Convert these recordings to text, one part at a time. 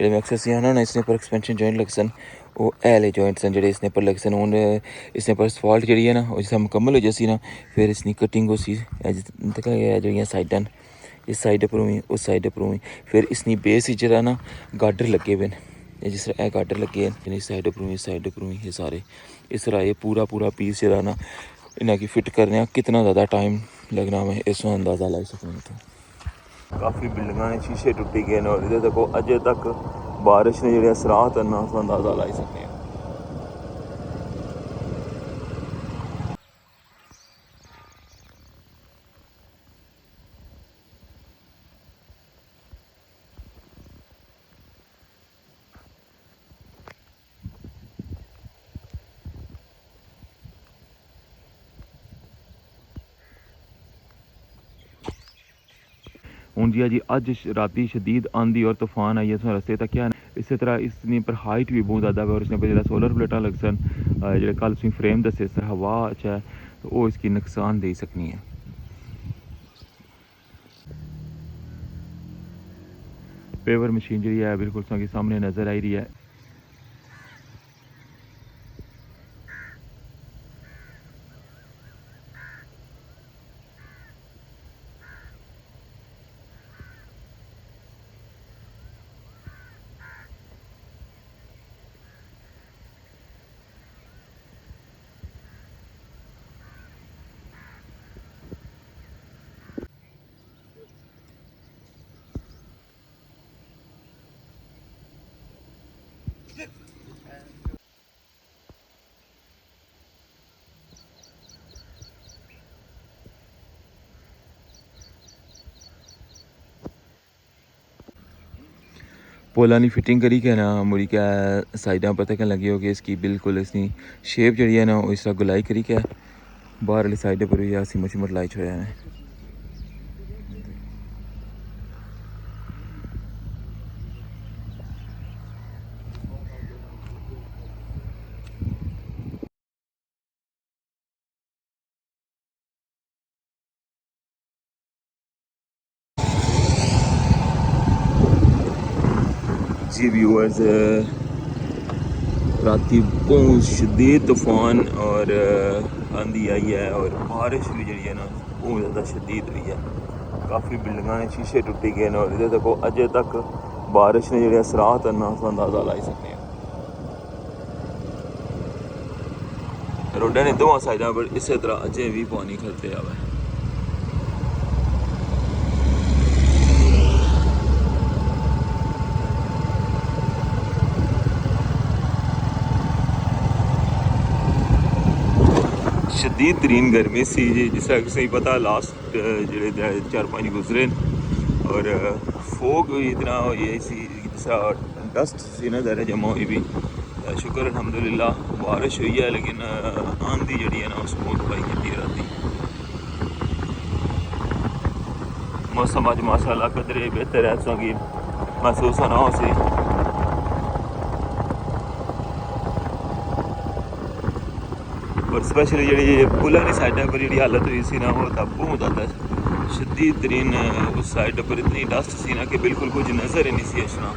जेह्ड़े मैं अक्सर सियाना ना इसने पर एक्सपेंशन जॉइंट लगे सन वो ऐले जॉइंट सन जेह्ड़े इसने पर लगे सन हून इसने पर सफाल्ट जी है ना जिस मुकम्मल हो जासी ना फिर इसकी कटिंग हो सी जेह्ड़ियां साइडां इस साइड पर हुई उस साइड पर हुई फिर इसकी बेस जरा ना गार्डर लगे हुए हैं जिस तरह गार्डर लगे हैं इस साइड पर हुई इस साइड पर हुई ये सारे इस तरह ये पूरा पीस जरा ना इन्हें की फिट करने कितना ज़्यादा टाइम लगना मैं इस अंदाज़ा लाई सकूँ तो काफ़ी बिल्डिंग ने शीशे टुटी गए और ये देखो अजे तक बारिश ने जो असरात है ना अंदाज़ा लाई सकते हैं। हूँ जी अज राती शदीद आंधी और तूफान आई है रस्ते तक क्या इस तरह इसने पर हाइट भी बहुत ज़्यादा है और इसने पर जो सोलर प्लेटा लग सन जो कल उसमें फ्रेम दसे सर हवा अच्छा है तो वो इसकी नुकसान दे सकनी है। पेवर मशीन जी है बिल्कुल सामने नज़र आई रही है। पोलानी फिटिंग करी के ना मुड़ी क्या साइडा पता क्या लगी होगी इसकी बिल्कुल इसकी शेप जी है ना इस तरह गुलाई करी क्या बाहर वाली साइड पर भी असी मशीमट लाई छोड़ा है। जी व्यूअर्स राती बहुत शदीद तूफान और आंधी आई है और बारिश भी जी है ना बहुत ज़्यादा शदीद हुई है। काफ़ी बिल्डिंग ने शीशे टुटी गए और ये देखो अजे तक बारिश ने जो असरात है ना अंदाज़ा लाई सकते हैं। रोडा ने दोवां साइडा पर इस तरह अजे भी पानी खलते आवा है। शदीद तरीन गर्मी सी जी जिस तरह किसी पता लास्ट जो 4-5 गुजरे और फोग भी इतना ये सी जिस डस्ट सी ना ज़रा जमा हुई भी शुक्र अल्हम्दुलिल्लाह बारिश हुई है लेकिन आंधी जी है ना उस बहुत बुराई की राती। मौसम अज माशाल्लाह कदरे बेहतर है कि महसूस होना हो सी और स्पेशली जी पुल वाली साइड पर जी हालत हुई सी ना वो तब बहुत ज़्यादा शदीद तरीन उस साइड पर इतनी डस्ट सी ना कि बिल्कुल कुछ नज़र ही नहीं सी असना।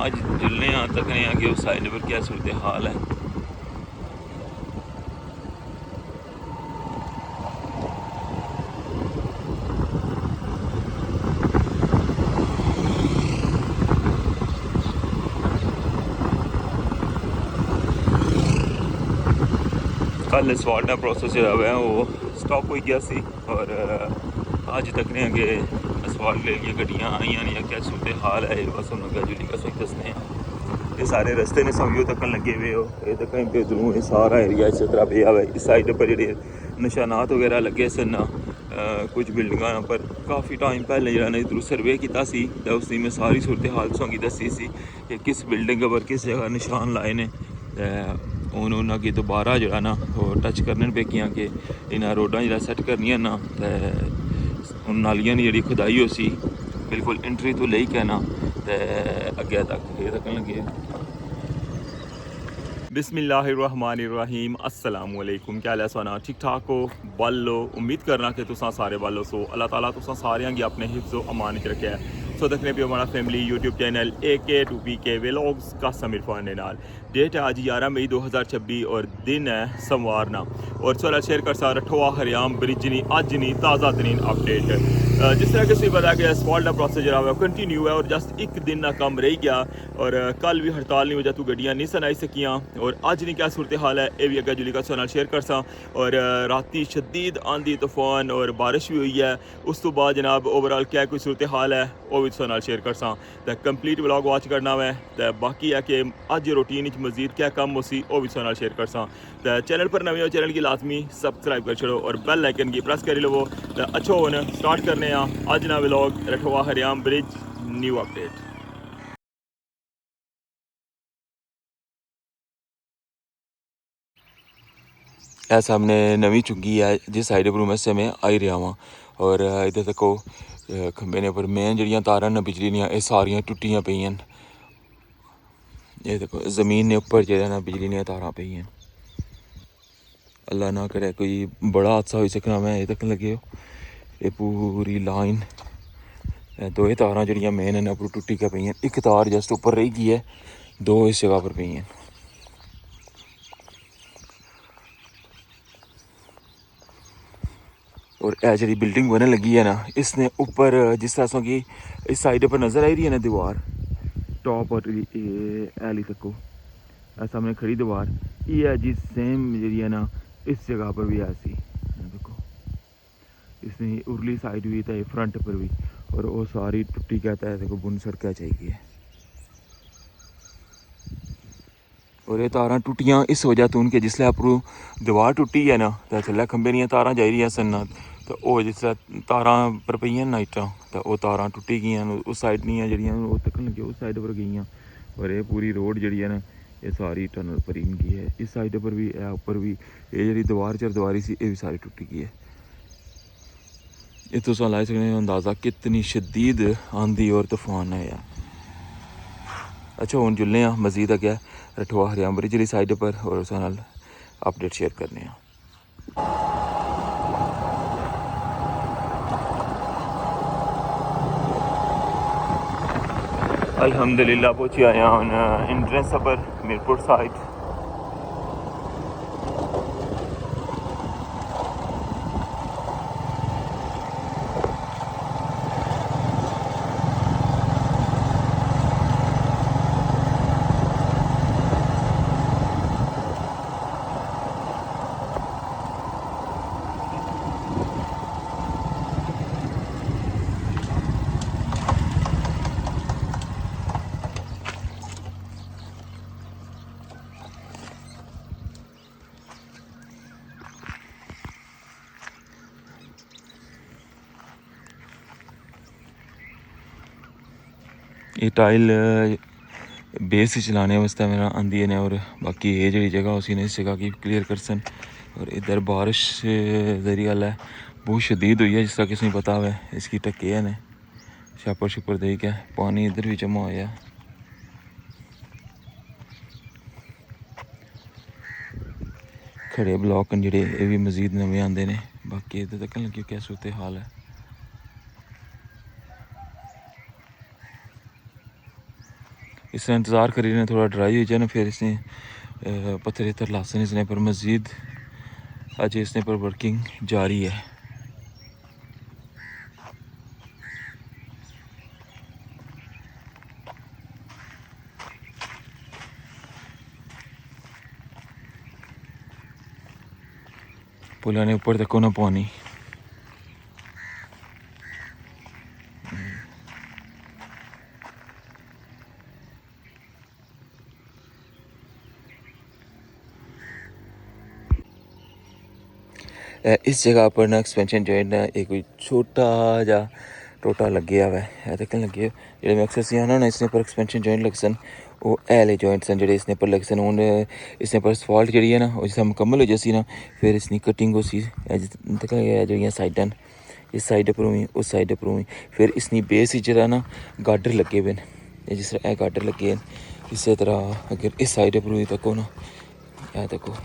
आज जलने तक नहीं कि उस साइड पर क्या सूरत हाल है। कल असफाल्ट का प्रोसेस जो है वो स्टॉप हो गया सी और अज तक ने अगे असफाल्ट ले लिया गड्डियाँ आईया नहीं क्या सूरत हाल है बस हम ग्रेजुअली का सही दसने हैं। ये सारे रस्ते ने समझो तक लगे हुए हो ये तक बेदरू ये सारा एरिया इस तरह पे आवे इस साइड पर जो निशानात वगैरह लगे सन कुछ बिल्डिंग पर काफ़ी टाइम पहले जो इधर सर्वे किया तो उसकी मैं सारी सूरत हाल तुसेंगी दसी सी कि किस बिल्डिंग पर किस जगह निशान लाए ने हूँ उन्होंने दोबारा जो ना टच करने पेकियां कि इन्हें रोडा जो सैट करनिया ना तो नालियां की जी खुदाई हो सी बिल्कुल एंट्री तो ले के ना तो अगे तक ये तक लगे। बिस्मिल्लाहिर्रहमानिर्रहीम अस्सलाम वालेकुम क्या हाल है सोना ठीक ठाक हो बल लो उम्मीद करना कि तुसा सारे बल सो अल्लाह ताला तुसा सारे गी अपने हिफ्ज़ो अमान च रखे दोस्तों देखने पे हमारा family YouTube channel AK2PK vlogs का समीर फान ने नाल डेट है आज 11 मई 2026 और दिन है सोमवार ना और चला शेयर कर सारा ठोआ हरियाम ब्रिज नी अज नी ताज़ा तरीन अपडेट जिस तरह कि पता कि असफाल्ट का प्रोसेस जो है कंटिन्यू है और जस्ट एक दिन ना कम रह गया और कल भी हड़ताल नहीं वजह तू गड्डियाँ नहीं सन आई सकियाँ और अज नहीं क्या सूरत हाल है ये भी अगर जुली का नाल शेयर कर सा और राती शदीद आंधी तूफान और बारिश भी हुई है उस तो बाद जनाब ओवरऑल क्या कोई सूरत हाल है वो भी नाल शेयर कर सा तो कंप्लीट व्लॉग वॉच करना है तो बाकी है कि अज रूटीन मजीद क्या कम हो सी वो भी नाल शेयर कर सा तो चैनल पर नवे हो चैनल की लाजमी सबसक्राइब कर छोड़ो और बेल आइकन की प्रेस कर लो तो अच्छो हो स्टार्ट करने अज ना vlog Rathwa हरियाम bridge new update ए सामने नवी चुग्गी है जिस साइड पर मैं से में आई रहा वहाँ और इधर तको खंबे ने पर मेन जड़ियाँ तारां न बिजली दियां ये सारियां टुटियां पईयां ये देखो ज़मीन ने उपर जो ना बिजली दियां तारां पईयां अल्लाह ना करे कोई बड़ा हादसा हो सकना मैं ये तक लगे ये पूरी लाइन दो ही तारां जड़ियां मेन ने उपर टुटी के पईयां एक तार जस्ट उपर रही गई है दो इस जगह पर पईयां और यह जी बिल्डिंग बनने लगी है ना इसने ऊपर जिस तरह की इस साइड पर नज़र आई रही है ना दीवार टॉप और एली तको सामने खड़ी दीवार ये है जी सेम जी है ना इस जगह पर भी ऐसी देखो इसने उरली साइड भी तो फ्रंट पर भी और वो सारी टुट्टी कहता है देखो बुन सड़क चाहिए और ये तारां टुटियां इस वजह तो उनके जिसले अपरू दीवार टुटी है ना तो थल्ले खंबे दियां तारां जाई रही सन तो वो जिसले तारां पर पेइयां नाइटां तो वो तारां टुटी गई उस साइड नहीं जड़ियां वो तकन लगे उस साइड पर गई और ये पूरी रोड जी है ना ये सारी टनल पर इनकी है इस साइड पर भी है ऊपर भी ये जी दीवार चरदवारी सी ये भी सारी टुटी गई है ये तुम लाई सकते अंदाज़ा कितनी शदीद आंधी और तूफान है यार अच्छा हूँ जुलने मजीद अग्गै रठवा हरियाम ब्रिज वाली साइड पर और उस अपडेट शेयर करने अल्हम्दुलिल्लाह पहुंची आया हूँ एंट्रेंस पर मीरपुर साइड ये टाइल बेस चलाने वास्ते मेरा आंदी है और बाकी ये जी जगह उसी ने इस जगह की क्लियर कर सन और इधर बारिश जरिए गल है बहुत शदीद हुई है जिस तरह किसी पता है इसकी टक्के ने छापर छुपर दे के पानी इधर भी जमा होया खड़े ब्लॉक न जेह्ड़े ये भी मजीद नवे आंदे ने बाकी इधर तक लगी क्या सूरत हाल है इसने इंतज़ार करी ने थोड़ा ड्राई हो जाए ना फिर इसने पत्थर इतर लासन इसने पर मज़ीद आज इसने पर वर्किंग जारी है पुला ने ऊपर तक ना पानी इस जगह पर ना एक्सपेंशन जॉइंट ना एक कोई छोटा जा टोटा लगे हुआ है तक लगे जो मैक्सस ना इसने पर एक्सपेंशन जॉइंट लगे सन वो एले जॉइंट सन जो इसने पर लगे सन हूँ इसने पर असफाल्ट जी है ना जिसमें मुकम्मल हो जासी ना फिर इसकी कटिंग हो सी तक जो साइडा इस साइड पर हुई उस साइड पर हुई फिर इसकी बेस जरा ना गार्डर लगे हुए हैं जिस तरह गार्डर लगे हैं इस तरह अगर इस साइड पर हुई तको ना यह देखो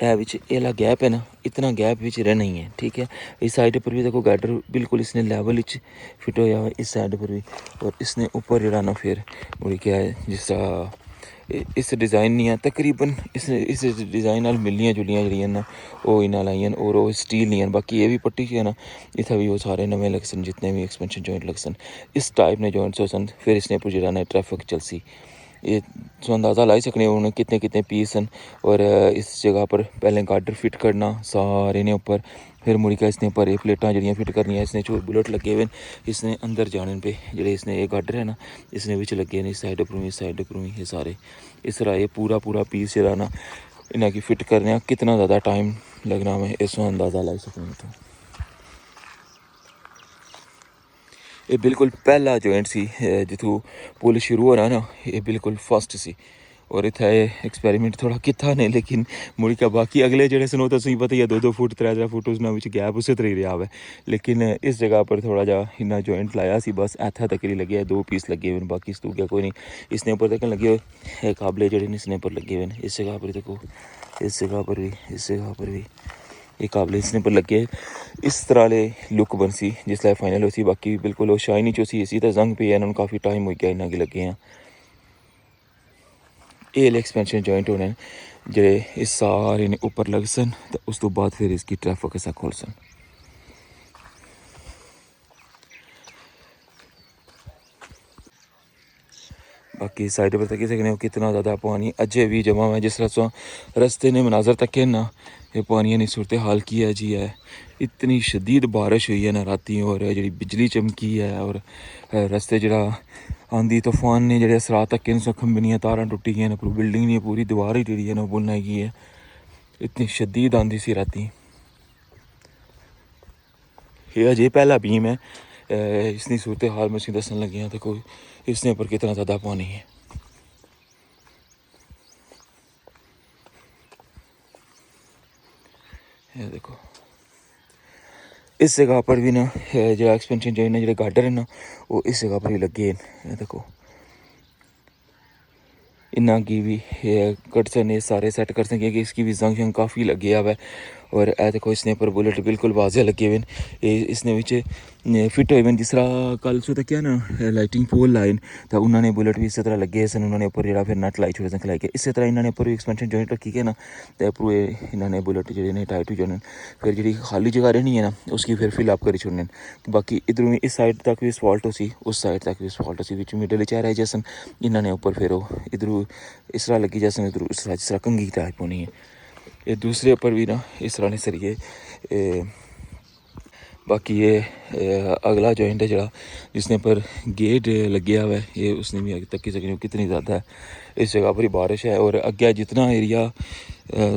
है विच एला गैप है ना, इतना गैप विच रहना ही है, ठीक है। इस साइड पर भी देखो गार्डर बिल्कुल इसने लेवल विच फिट होया हुआ, इस साइड पर भी। और इसने ऊपर जरा ना फिर मुड़ी क्या है जिस इस डिज़ाइन नहीं है तकरीबन इस डिज़ाइन नाल मिलियां जुलियां जड़ियां ना वो इन्ना लाइयां और वो स्टील नहीं है। बाकी ये भी पट्टी है ना, इतना भी वो सारे नवे लगसन जितने भी एक्सपेंशन जॉइंट लगसन इस टाइप ने जॉइंट्स होसन। फिर इसने पर जरा ना ट्रैफिक चलसी, ये सो अंदाज़ा लाई सकने उन्होंने कितने कितने पीस हैं। और इस जगह पर पहले गार्डर फिट करना सारे ने ऊपर, फिर मुड़ी का इसने पर प्लेटां जड़ियाँ फिट करनियाँ। इसने जो बुलेट लगे हुए इसने अंदर जाने पे जेह्ड़े इसने ये गार्डर है ना इसने विच लगे ने, इस साइड उप्परों ये सारे इस तरह ये पूरा पीस जरा ना इन्हें की फिट करने कितना ज़्यादा टाइम लगना मैं इसमें अंदाज़ा लाई सकूँ। तो ये बिल्कुल पहला जॉइंट सी जिथों पुल शुरू होना ना, ये बिल्कुल फस्ट सी। और इतना एक्सपेरीमेंट थोड़ा किता ने, लेकिन मुड़ी का बाकी अगले जेह्ड़े सन ओह् तुसेंगी पता ही है 2-2 फुट 3-3 फुट उसना विच गैप उस तरह ही रहा है। लेकिन इस जगह पर थोड़ा जा इन्ना जॉइंट लाया सी, बस इत्थै तक ही लगे 2 पीस लगे हुए बाकी स्तू गया कोई नहीं। इसने उपर तक लगे हुए काबले जेह्ड़े इसने उपर लगे हुए इस जगह पर देखो, इस जगह पर भी, इस जगह पर भी ये काबले इसने पर लगे। इस तरह ले लुक बनसी जिसलै फाइनल होसी। बाकी बिल्कुल वो शाइनी चोसी इसी तो जंग पे है काफ़ी टाइम हो गया इन्ना के लगे हैं। एल एक्सपेंशन जॉइंट होने जेह्ड़े इस सारे ने उपर लगसन तो उस तो बाद फिर इसकी ट्रैफिक ऐसा खोलसन। बाकी साइड पर तक सकने कितना ज़्यादा पानी अजय भी जमा हुआ है। जिस तरह रस्ते ने मनाजर तक ना ये पानी ने सूरत हाल की है जी है। इतनी शदीद बारिश हुई है ना राती, और जी बिजली चमकी है, और रस्ते जरा आंधी तूफान ने जेह्ड़े असरा तक खंबनियां तारां टुटी गई पूरी बिल्डिंग दी पूरी दीवार ही टेड़ी है ना बुनई गई है। इतनी शदीद आंधी सी राती। ये अजे पहला बीम है इसकी सूरत हाल मैं दसन लगी हाँ। तो कोई इसने पर कितना ज़्यादा पानी है। ये देखो इस जगह पर भी ना जो एक्सपेंशन जॉइंट है जो गार्डर है ना वो इस जगह पर भी लगे हैं। देखो इन्ना की भी कट सकने सारे सैट कर सकें कि इसकी भी जंग शंग काफ़ी लगे हुआ है। और ए देखो इसने पर बुलेट बिल्कुल वाजे लगे हुए हैं। इसने विच फिट हुए जिस तरह कल सो क्या ना लाइटिंग पोल लाइन तो उन्होंने बुलेट भी इस तरह लगे सन। उन्होंने उपर जो फिर नट लाई छोड़े खलाई के इस तरह इन्होंने उपर एक्सपेंशन जॉइंट रखी के ना तो पूरे इन्होंने बुलेट जो टाइट हो जाने। फिर जी खाली जगह रहनी है ना उसकी फिर फिलअप करी छोड़ने। बाकी इधरों इस साइड तक भी सफॉल्ट हो सी, उस साइड तक भी सफॉल्ट हो सी, बिच मिडल च रह जैसन इन्होंने उपर फिर इधरों इस तरह लगी जैसन इधरों इस तरह जिस तरह कंघी टाइप होनी है। ये दूसरे ऊपर भी ना इस तरह ने सरिए। बाकी ये अगला जॉइंट है जरा जिसने पर गेट लगे हुआ है ये उसने भी अभी तक की सकने कितनी ज़्यादा है। इस जगह पर ही बारिश है और अगे जितना एरिया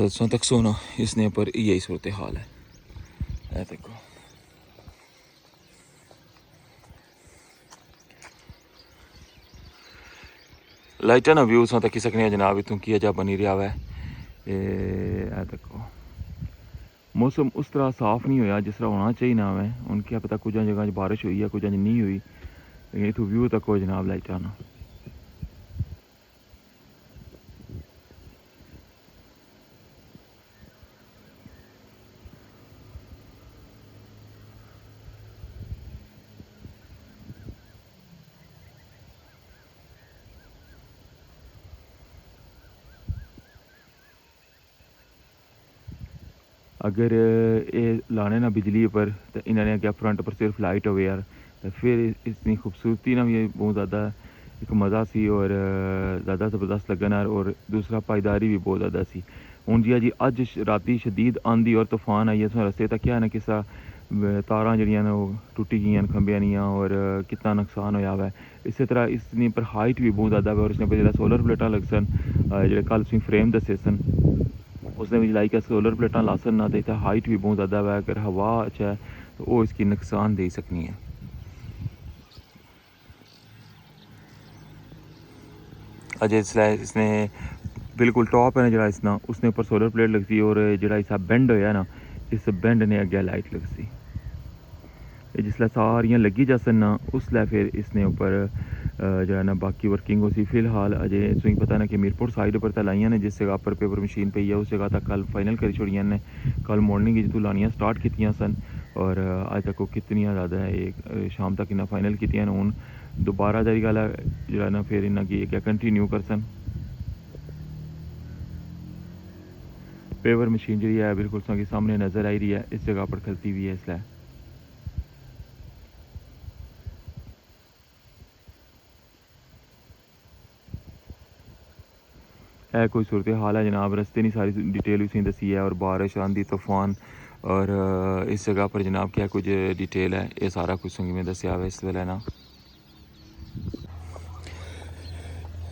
सो तक सोना इसने पर यही सूरत हाल है। देखो लाइटा ना व्यू सो तक सकने जनाब इतों की अजा बनी रहा है। देखो मौसम उस तरह साफ़ नहीं होया जिस तरह होना चाहिए ना है। हूँ क्या पता कुछ जगह बारिश हुई है कुछ नहीं हुई, लेकिन इतों व्यू तक हो जनाब लाइटा ना। अगर ये लाने ना बिजली पर तो इन्होंने क्या फ्रंट पर सिर्फ लाइट हो यार तो फिर इतनी खूबसूरती ना भी बहुत ज़्यादा एक मज़ा सी और ज़्यादा ज़बरदस्त लगन और दूसरा पाईदारी भी बहुत ज़्यादा सी। हूँ जी अज राती शदीद आंधी और तूफान आई है रस्ते तक क्या है ना किसा तारां जड़ियां वो टुटी गई खंबे दियां और कितना नुकसान होया हुआ है। इस तरह इसनी पर हाइट भी बहुत ज़्यादा है और इसने पर जो सोलर प्लेटा लग सन जो कल तुम फ्रेम दसे सन उसने भी लाइक सोलर प्लेटा लासन ना तो हाइट भी बहुत ज़्यादा है। अगर हवा अच्छा है तो वो इसकी नुकसान दे सकनी है। अजय इसने बिल्कुल टॉप है ना जरा इसना उसने ऊपर सोलर प्लेट लगती और जरा इसा बेंड होया ना इस बेंड ने अगे लाइट लगती जिसलै सारियां लगी जासन ना उसलै फिर इसने ऊपर जो है ना बाकी वर्किंग हो सी फिलहाल अजे तुम पता ना कि मीरपुर साइड पर लाइया ने जिस जगह पर पेपर मशीन पई है उस जगह तक कल फाइनल करी छोड़िया ने कल मॉर्निंग जितू लानियाँ स्टार्ट कीतियां सन और अज तक वो कितनी ज़्यादा है शाम तक इन्हें फाइनल कीतियां हूँ दोबारा जारी गल जो ना फिर इन्हें की क्या कंटिन्यू कर सन पेपर मशीन जी है बिल्कुल साके सामने नज़र आई रही है इस जगह पर खलती हुई है इसलिए है कोई सूरत हाल है जनाब रस्ते नहीं सारी डिटेल भी सही दसी है और बारिश आंधी तूफान और इस जगह पर जनाब क्या कुछ डिटेल है ये सारा कुछ संगी में दसिया हुआ इस वेले ना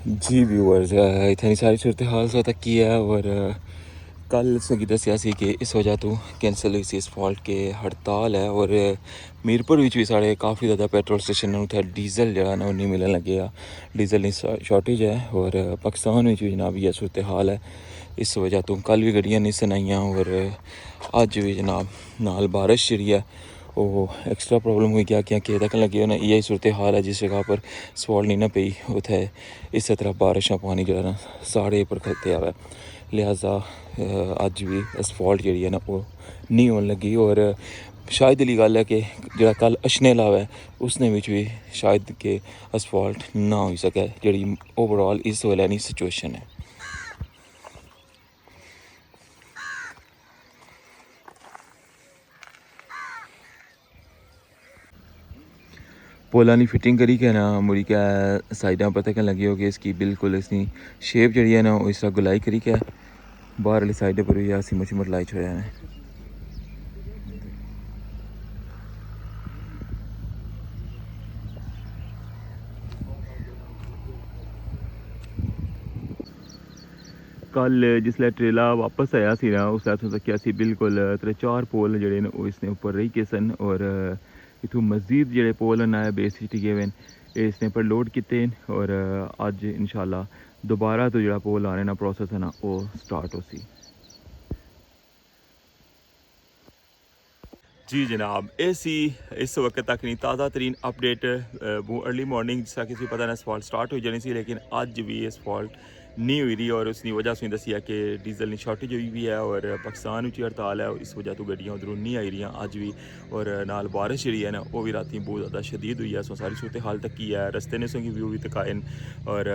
जी व्यूअर्स इतनी सारी सूरत हाल सो तक की है और कल संगी दसिया सी कि इस वजह तो कैंसल हुई सी इस फॉल्ट के हड़ताल है और मीरपुर भी साढ़े काफ़ी ज़्यादा पेट्रोल स्टेशन उत्थे डीजल जो है ना नहीं मिलने लगे डीजल की शॉर्टेज है और पाकिस्तान भी जनाब यह सूरत हाल है इस वजह तो कल भी गड्डियाँ नहीं सनाइयाँ और अज भी जनाब नाल बारिश जी है वो एक्स्ट्रा प्रॉब्लम हुई क्या कि तक लगे उन्हें यही सूरत हाल है जिस जगह पर सवाल नहीं ना पई उत्थे इस तरह बारिश पानी जो है ना साढ़े पर खलते आवे लिहाजा अज भी असफॉल्ट जी है ना वो नहीं होने लगी और शायद दी गल है कि जो कल अशने लावा है उसने भी शायद कि असफॉल्ट ना हो सके जी ओवरऑल इस वेले नहीं सिचुएशन है पोला फिटिंग करी के ना मुड़ी क्या साइडा पता क्या लगी हो कि इसकी बिल्कुल इसकी शेप जी है ना इस तरह गुलाई करी क्या बाहर वाली साइड पर भी सिमर शिमर लाई छोड़ा है कल जिसलै ट्रेला वापस आया सी ना उस तक सी बिल्कुल 3-4 पोल जड़े इसने उपर रही के सन और इतों मजीद जोड़े पोल नए बेस टिके हुए हैं इसने पर लोड किए और अज इंशाल्लाह दोबारा तो जो पोल आने ना प्रोसेस है ना वो स्टार्ट हो सी जी जनाब ऐसी इस वक्त तक नहीं ताज़ा तरीन अपडेट अर्ली मॉर्निंग जिस कि पता ना फॉल्ट स्टार्ट हो जानी सी लेकिन अज भी इस फॉल्ट नहीं हुई रही और उसकी वजह से दसी है कि डीजल की शॉर्टेज हुई भी है और पाकिस्तान में हड़ताल है इस वजह तो गड्डियाँ उधरों नहीं आई रही अज भी और नाल बारिश जी है ना वो भी राती बहुत ज़्यादा शदीद हुई है सो सारी सूरत हाल तक की है रस्ते ने संगी व्यू भी तकाए और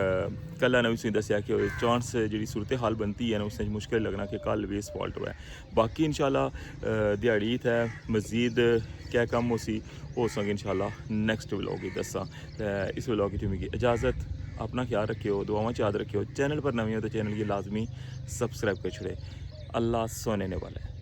कल ने भी दसिया कि चांस जी सूरत हाल बनती है ना उसने मुश्किल लगना कि कल भी इस फॉल्ट हुआ है बाकी इंशाल्लाह दिहाड़ी है मजीद क्या कम हो सी हो सके इंशाल्लाह नेक्स्ट व्लॉग ही दसा इस व्लॉग की मिगी इजाज़त अपना ख्याल रखियो दुआवां याद रखियो चैनल पर नवी हो तो चैनल की लाजमी सब्सक्राइब कर छोड़े अल्लाह सोने वाला है।